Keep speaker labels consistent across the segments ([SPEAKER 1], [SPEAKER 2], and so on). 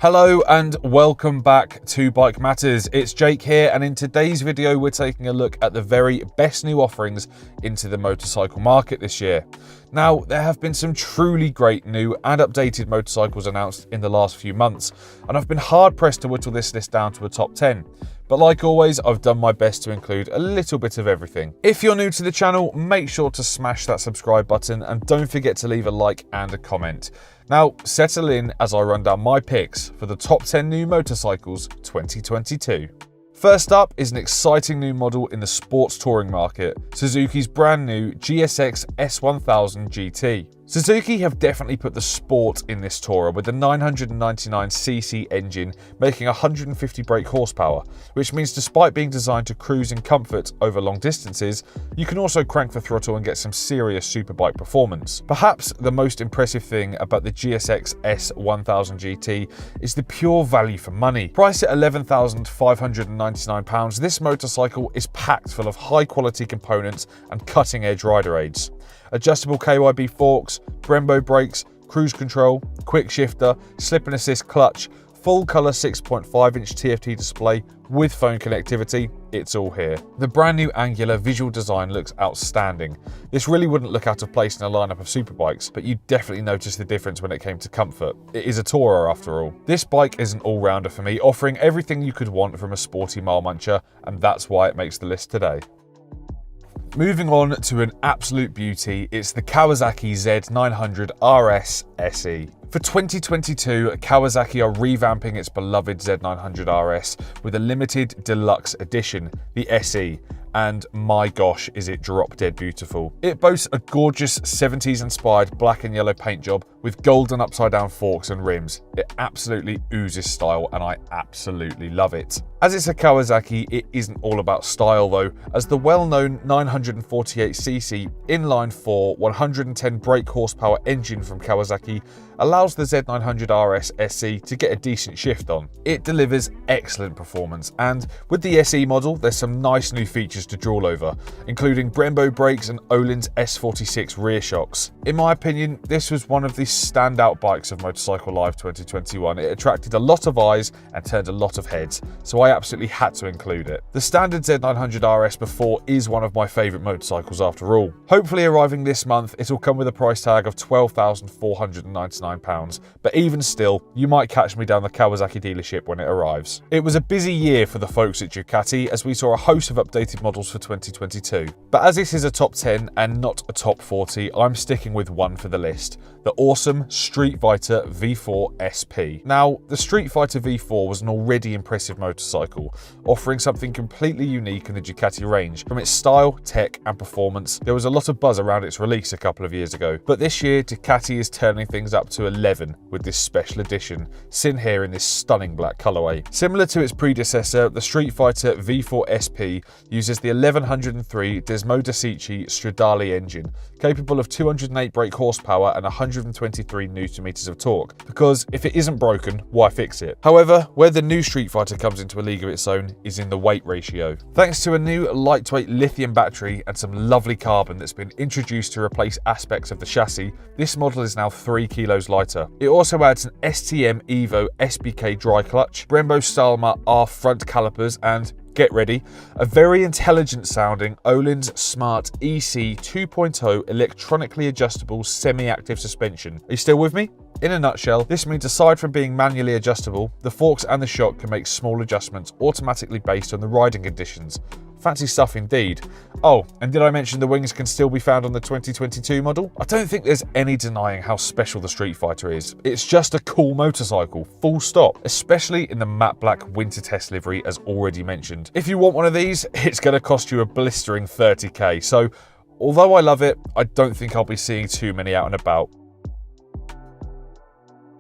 [SPEAKER 1] Hello and welcome back to Bike Matters. It's Jake here, and in today's video we're taking a look at the very best new offerings into the motorcycle market this year. Now, there have been some truly great new and updated motorcycles announced in the last few months, and I've been hard pressed to whittle this list down to a top 10. But like always, I've done my best to include a little bit of everything. If you're new to the channel, make sure to smash that subscribe button and don't forget to leave a like and a comment. Now, settle in as I run down my picks for the top 10 new motorcycles 2022. First up is an exciting new model in the sports touring market, Suzuki's brand new GSX S1000 GT. Suzuki have definitely put the sport in this tourer, with the 999cc engine making 150 brake horsepower, which means despite being designed to cruise in comfort over long distances, you can also crank the throttle and get some serious superbike performance. Perhaps the most impressive thing about the GSX S1000 GT is the pure value for money. Priced at £11,599, this motorcycle is packed full of high quality components and cutting edge rider aids. Adjustable KYB forks, Brembo brakes, cruise control, quick shifter, slip and assist clutch, full colour 6.5-inch TFT display with phone connectivity, it's all here. The brand new angular visual design looks outstanding. This really wouldn't look out of place in a lineup of superbikes, but you definitely notice the difference when it came to comfort. It is a tourer after all. This bike is an all-rounder for me, offering everything you could want from a sporty mile muncher, and that's why it makes the list today. Moving on to an absolute beauty, it's the Kawasaki Z900 RS SE. For 2022, Kawasaki are revamping its beloved Z900 RS with a limited deluxe edition, the SE, and my gosh, is it drop dead beautiful. It boasts a gorgeous 70s inspired black and yellow paint job with golden upside down forks and rims. It absolutely oozes style and I absolutely love it. As it's a Kawasaki, it isn't all about style though, as the well-known 948cc inline 4 110 brake horsepower engine from Kawasaki allows the Z900 RS SE to get a decent shift on. It delivers excellent performance, and with the SE model there's some nice new features to drool over, including Brembo brakes and Öhlins S46 rear shocks. In my opinion, this was one of the standout bikes of Motorcycle Live 2021. It attracted a lot of eyes and turned a lot of heads, so I absolutely had to include it. The standard Z900 RS before is one of my favourite motorcycles after all. Hopefully arriving this month, it will come with a price tag of £12,499, but even still, you might catch me down the Kawasaki dealership when it arrives. It was a busy year for the folks at Ducati as we saw a host of updated models for 2022. But as this is a top 10 and not a top 40, I'm sticking with one for the list, the awesome Street Fighter V4 SP. Now, the Street Fighter V4 was an already impressive motorcycle, offering something completely unique in the Ducati range. From its style, tech and performance, there was a lot of buzz around its release a couple of years ago. But this year, Ducati is turning things up to 11 with this special edition, seen here in this stunning black colourway. Similar to its predecessor, the Street Fighter V4 SP uses the 1103 Desmodicici Stradale engine, capable of 208 brake horsepower and 123 Nm of torque, because if it isn't broken, why fix it? However, where the new Street Fighter comes into a league of its own is in the weight ratio. Thanks to a new lightweight lithium battery and some lovely carbon that's been introduced to replace aspects of the chassis, this model is now 3 kilos lighter. It also adds an STM Evo SBK dry clutch, Brembo Stalma R front calipers, and get ready, a very intelligent sounding Öhlins Smart EC 2.0 electronically adjustable semi-active suspension. Are you still with me? In a nutshell, this means aside from being manually adjustable, the forks and the shock can make small adjustments automatically based on the riding conditions. Fancy stuff indeed. Oh, and did I mention the wings can still be found on the 2022 model? I don't think there's any denying how special the Street Fighter is. It's just a cool motorcycle, full stop, especially in the matte black winter test livery as already mentioned. If you want one of these, it's going to cost you a blistering 30k, so although I love it, I don't think I'll be seeing too many out and about.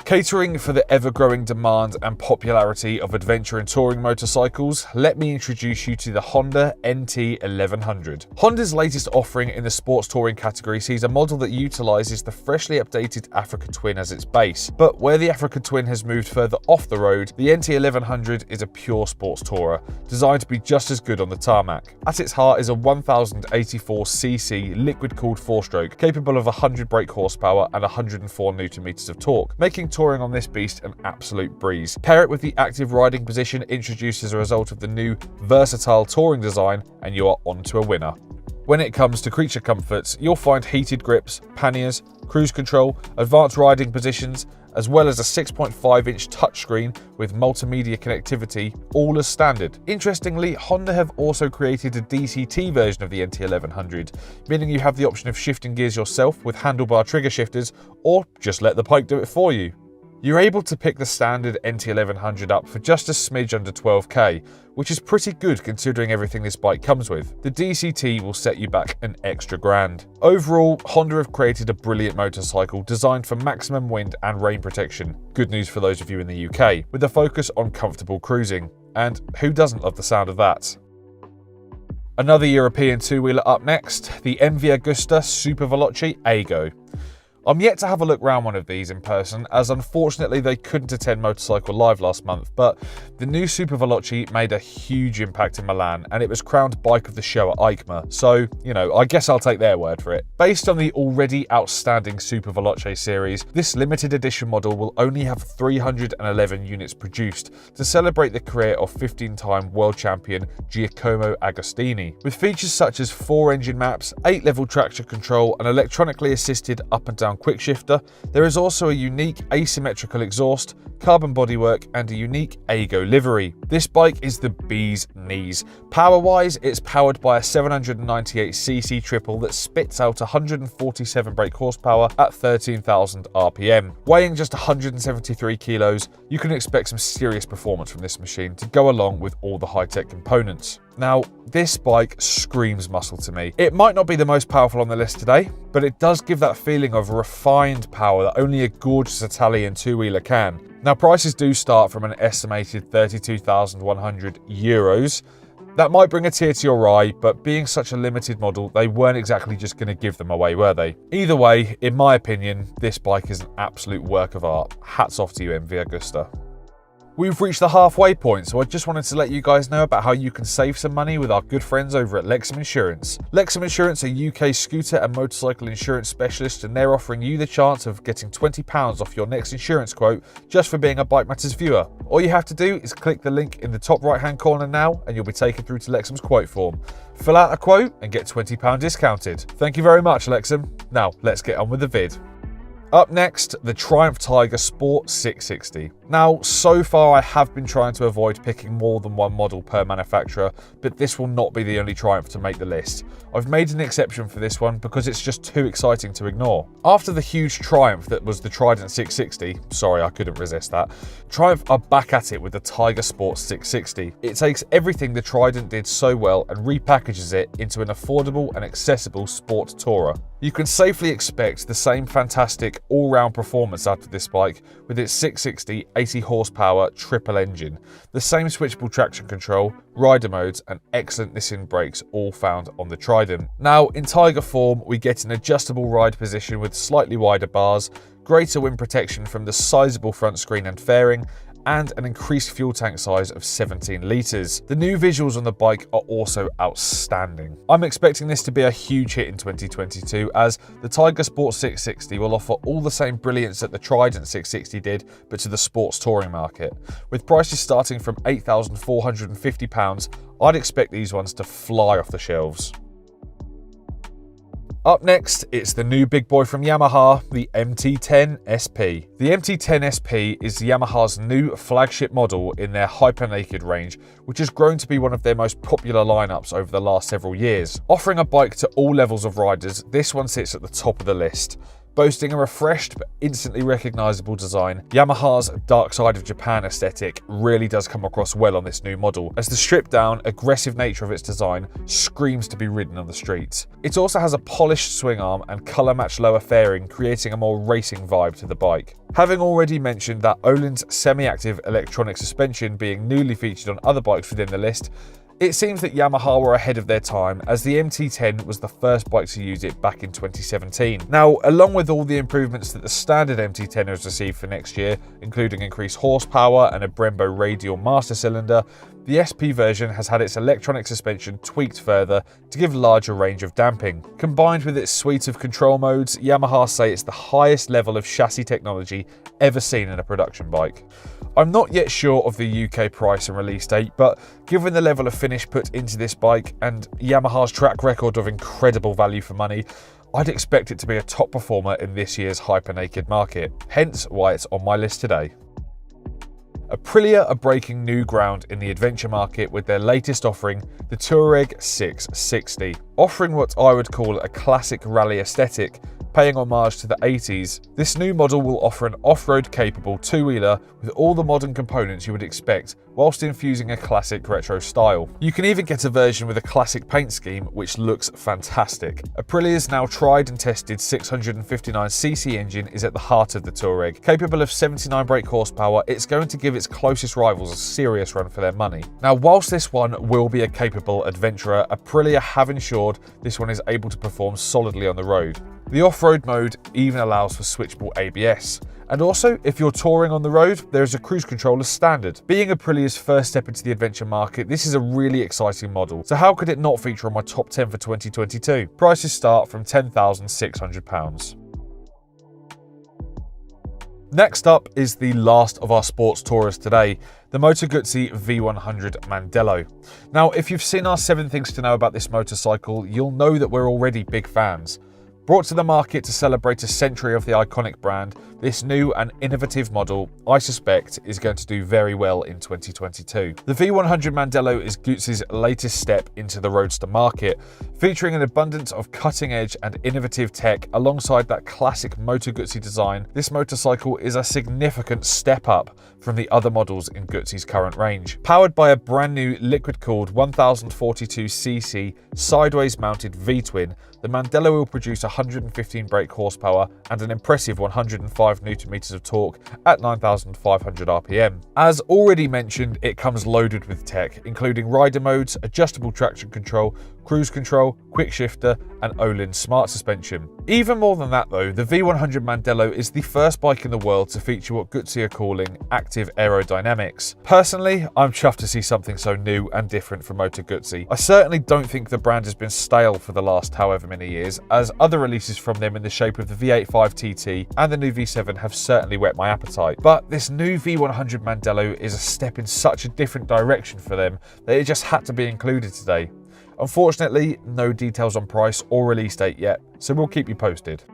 [SPEAKER 1] Catering for the ever-growing demand and popularity of adventure and touring motorcycles, let me introduce you to the Honda NT1100. Honda's latest offering in the sports touring category sees a model that utilises the freshly updated Africa Twin as its base. But where the Africa Twin has moved further off the road, the NT1100 is a pure sports tourer, designed to be just as good on the tarmac. At its heart is a 1084cc liquid-cooled four-stroke, capable of 100 brake horsepower and 104 Nm of torque, making touring on this beast an absolute breeze. Pair it with the active riding position introduced as a result of the new versatile touring design and you are on to a winner. When it comes to creature comforts, you'll find heated grips, panniers, cruise control, advanced riding positions, as well as a 6.5-inch touchscreen with multimedia connectivity, all as standard. Interestingly, Honda have also created a DCT version of the NT1100, meaning you have the option of shifting gears yourself with handlebar trigger shifters, or just let the bike do it for you. You're able to pick the standard NT1100 up for just a smidge under 12k, which is pretty good considering everything this bike comes with. The DCT will set you back an extra grand. Overall, Honda have created a brilliant motorcycle designed for maximum wind and rain protection. Good news for those of you in the UK, with a focus on comfortable cruising. And who doesn't love the sound of that? Another European two-wheeler up next, the MV Agusta Super Veloce Aygo. I'm yet to have a look round one of these in person, as unfortunately they couldn't attend Motorcycle Live last month, but the new Super Veloce made a huge impact in Milan and it was crowned Bike of the Show at EICMA, so, I guess I'll take their word for it. Based on the already outstanding Super Veloce series, this limited edition model will only have 311 units produced to celebrate the career of 15-time world champion Giacomo Agostini. With features such as 4 engine maps, 8-level traction control, an electronically assisted up and down quick shifter, there is also a unique asymmetrical exhaust, carbon bodywork and a unique Aygo livery. This bike is the bee's knees. Power-wise, it's powered by a 798cc triple that spits out 147 brake horsepower at 13,000 RPM. Weighing just 173 kilos, you can expect some serious performance from this machine to go along with all the high-tech components. Now, this bike screams muscle to me. It might not be the most powerful on the list today, but it does give that feeling of refined power that only a gorgeous Italian two-wheeler can. Now, prices do start from an estimated €32,100. That might bring a tear to your eye, but being such a limited model, they weren't exactly just going to give them away, were they? Either way, in my opinion, this bike is an absolute work of art. Hats off to you, MV Agusta. We've reached the halfway point, so I just wanted to let you guys know about how you can save some money with our good friends over at Lexham Insurance. Lexham Insurance are UK scooter and motorcycle insurance specialists, and they're offering you the chance of getting £20 off your next insurance quote just for being a Bike Matters viewer. All you have to do is click the link in the top right hand corner now and you'll be taken through to Lexham's quote form. Fill out a quote and get £20 discounted. Thank you very much, Lexham. Now, let's get on with the vid. Up next, the Triumph Tiger Sport 660. Now, so far I have been trying to avoid picking more than one model per manufacturer, but this will not be the only Triumph to make the list. I've made an exception for this one because it's just too exciting to ignore. After the huge triumph that was the Trident 660, sorry I couldn't resist that, Triumph are back at it with the Tiger Sport 660. It takes everything the Trident did so well and repackages it into an affordable and accessible sport tourer. You can safely expect the same fantastic all-round performance out of this bike with its 660 80 horsepower triple engine, the same switchable traction control, rider modes and excellent Nissin brakes all found on the Trident. Now, in Tiger form, we get an adjustable ride position with slightly wider bars, greater wind protection from the sizable front screen and fairing, and an increased fuel tank size of 17 litres. The new visuals on the bike are also outstanding. I'm expecting this to be a huge hit in 2022 as the Tiger Sport 660 will offer all the same brilliance that the Trident 660 did, but to the sports touring market. With prices starting from £8,450, I'd expect these ones to fly off the shelves. Up next, it's the new big boy from Yamaha, the MT-10 SP. The MT-10 SP is Yamaha's new flagship model in their Hyper-Naked range, which has grown to be one of their most popular lineups over the last several years. Offering a bike to all levels of riders, this one sits at the top of the list. Boasting a refreshed but instantly recognisable design, Yamaha's Dark Side of Japan aesthetic really does come across well on this new model, as the stripped-down, aggressive nature of its design screams to be ridden on the streets. It also has a polished swing arm and colour-matched lower fairing, creating a more racing vibe to the bike. Having already mentioned that Öhlins semi-active electronic suspension being newly featured on other bikes within the list, it seems that Yamaha were ahead of their time, as the MT-10 was the first bike to use it back in 2017. Now, along with all the improvements that the standard MT-10 has received for next year, including increased horsepower and a Brembo radial master cylinder, the The SP version has had its electronic suspension tweaked further to give larger range of damping. Combined with its suite of control modes, Yamaha say it's the highest level of chassis technology ever seen in a production bike. I'm not yet sure of the UK price and release date, but given the level of finish put into this bike and Yamaha's track record of incredible value for money, I'd expect it to be a top performer in this year's Hypernaked market, hence why it's on my list today. Aprilia are breaking new ground in the adventure market with their latest offering, the Touareg 660. Offering what I would call a classic rally aesthetic, paying homage to the 80s, this new model will offer an off-road capable two-wheeler with all the modern components you would expect, whilst infusing a classic retro style. You can even get a version with a classic paint scheme which looks fantastic. Aprilia's now tried and tested 659cc engine is at the heart of the Touareg. Capable of 79 brake horsepower, it's going to give its closest rivals a serious run for their money. Now, whilst this one will be a capable adventurer, Aprilia have ensured this one is able to perform solidly on the road. The off-road mode even allows for switchable ABS. And also, if you're touring on the road, there is a cruise control as standard. Being Aprilia's first step into the adventure market, this is a really exciting model. So how could it not feature on my top 10 for 2022? Prices start from £10,600. Next up is the last of our sports tourers today, the Moto Guzzi V100 Mandello. Now, if you've seen our 7 things to know about this motorcycle, you'll know that we're already big fans. Brought to the market to celebrate a century of the iconic brand, this new and innovative model, I suspect, is going to do very well in 2022. The V100 Mandello is Guzzi's latest step into the roadster market, featuring an abundance of cutting-edge and innovative tech alongside that classic Moto Guzzi design. This motorcycle is a significant step up from the other models in Guzzi's current range. Powered by a brand new liquid-cooled 1042cc sideways-mounted V-twin, the Mandello will produce 115 brake horsepower and an impressive 105 Nm of torque at 9,500 RPM. As already mentioned, it comes loaded with tech, including rider modes, adjustable traction control, cruise control, quick shifter, and Öhlins smart suspension. Even more than that though, the V100 Mandello is the first bike in the world to feature what Guzzi are calling active aerodynamics. Personally, I'm chuffed to see something so new and different from Moto Guzzi. I certainly don't think the brand has been stale for the last however many years, as other releases from them in the shape of the V85 TT and the new V7 have certainly whet my appetite. But this new V100 Mandello is a step in such a different direction for them that it just had to be included today. Unfortunately, no details on price or release date yet, so we'll keep you posted.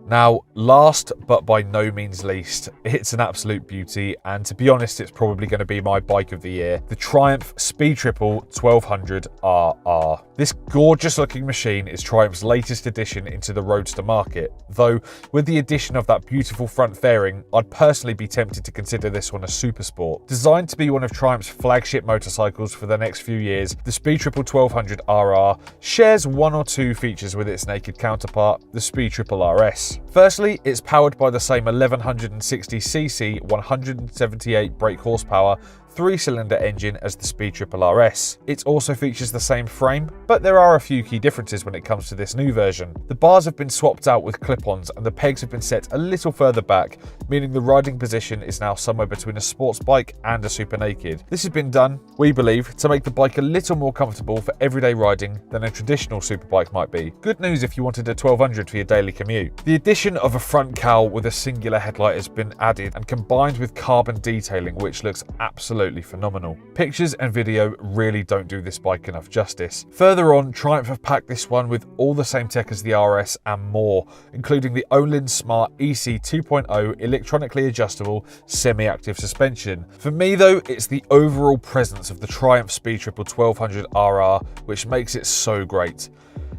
[SPEAKER 1] Now, last but by no means least, it's an absolute beauty, and to be honest, it's probably going to be my bike of the year, the Triumph Speed Triple 1200 RR. This gorgeous looking machine is Triumph's latest addition into the roadster market, though with the addition of that beautiful front fairing, I'd personally be tempted to consider this one a super sport. Designed to be one of Triumph's flagship motorcycles for the next few years, the Speed Triple 1200 RR shares one or two features with its naked counterpart, the Speed Triple RS. Firstly, it's powered by the same 1160cc 178 brake horsepower 3-cylinder engine as the Speed Triple RS. It also features the same frame, but there are a few key differences when it comes to this new version. The bars have been swapped out with clip-ons and the pegs have been set a little further back, meaning the riding position is now somewhere between a sports bike and a super naked. This has been done, we believe, to make the bike a little more comfortable for everyday riding than a traditional superbike might be. Good news if you wanted a 1200 for your daily commute. The addition of a front cowl with a singular headlight has been added and combined with carbon detailing, which looks absolutely phenomenal. Pictures and video really don't do this bike enough justice. Further on, Triumph have packed this one with all the same tech as the RS and more, including the Öhlins Smart EC 2.0 electronically adjustable semi-active suspension. For me though, it's the overall presence of the Triumph Speed Triple 1200 RR which makes it so great.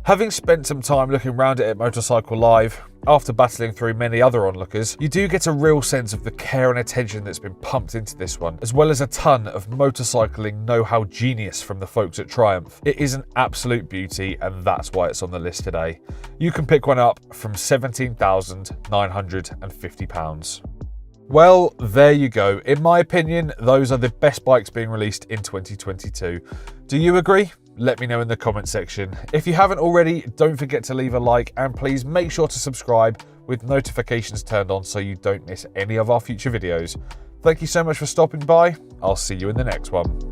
[SPEAKER 1] Having spent some time looking around it at Motorcycle Live, after battling through many other onlookers, you do get a real sense of the care and attention that's been pumped into this one, as well as a ton of motorcycling know-how genius from the folks at Triumph. It is an absolute beauty, and that's why it's on the list today. You can pick one up from £17,950. Well, there you go. In my opinion, those are the best bikes being released in 2022. Do you agree? Let me know in the comment section. If you haven't already, don't forget to leave a like and please make sure to subscribe with notifications turned on so you don't miss any of our future videos. Thank you so much for stopping by. I'll see you in the next one.